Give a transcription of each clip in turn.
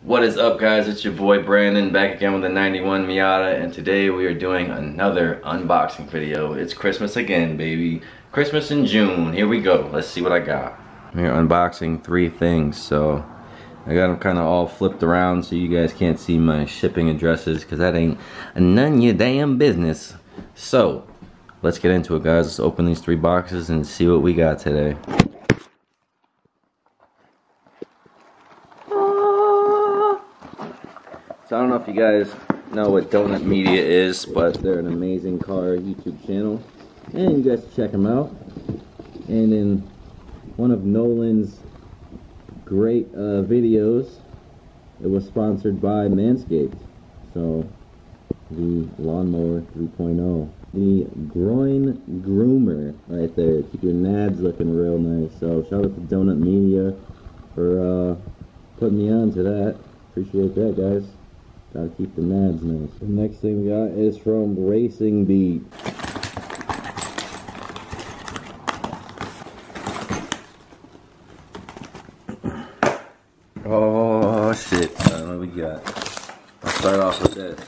What is up, guys? It's your boy Brandon back again with a 91 Miata, and today we are doing another unboxing video. It's Christmas again, baby. Christmas in June. Here we go. Let's see what I got. I'm here unboxing three things, so I got them kind of all flipped around so you guys can't see my shipping addresses because that ain't none of your damn business. So let's get into it, guys. Let's open these three boxes and see what we got today. So I don't know if you guys know what Donut Media is, but they're an amazing car YouTube channel, and you guys should check them out. And in one of Nolan's great videos, it was sponsored by Manscaped. So the Lawnmower 3.0, the groin groomer right there, keep your nads looking real nice. So shout out to Donut Media for putting me on to that. Appreciate that, guys. Gotta keep the nads nice. The next thing we got is from Racing Beat. Oh shit, what we got? I'll start off with this.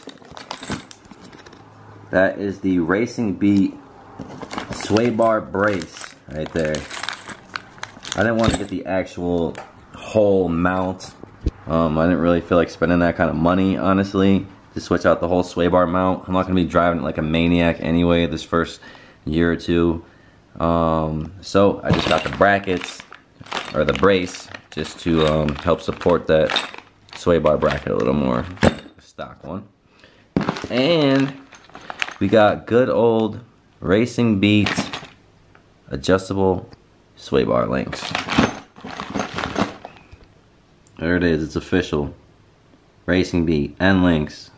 That is the Racing Beat sway bar brace right there. I didn't want to get the actual whole mount. I didn't really feel like spending that kind of money, honestly, to switch out the whole sway bar mount. I'm not going to be driving it like a maniac anyway this first year or two. So I just got the brackets, or the brace, just to help support that sway bar bracket a little more. Stock one. And we got good old Racing Beat adjustable sway bar links. There it is, it's official. Racing Beat and links.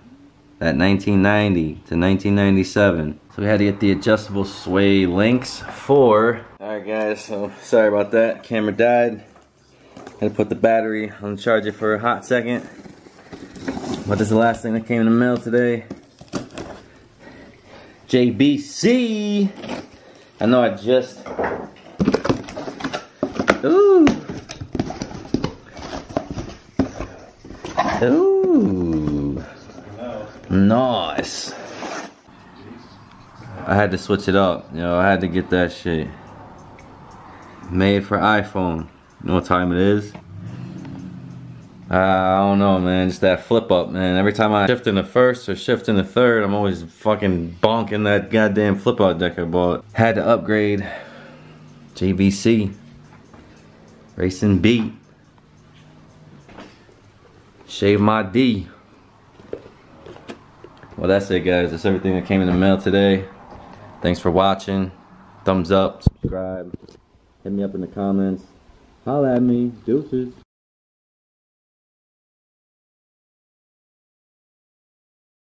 That 1990 to 1997. So we had to get the adjustable sway links for... Alright guys, so sorry about that. Camera died. Had to put the battery on the charger for a hot second. But this is the last thing that came in the mail today. JVC. I know I just... Ooh. Ooh, nice. I had to switch it up, I had to get that shit. Made for iPhone. You know what time it is? I don't know, man, just that flip up, man. Every time I shift into first or shift into third, I'm always fucking bonking that goddamn flip out deck I bought. Had to upgrade. JVC. Racing Beat. Shave my D. Well, that's it, guys. That's everything that came in the mail today. Thanks for watching. Thumbs up, subscribe, hit me up in the comments. Holla at me. Deuces.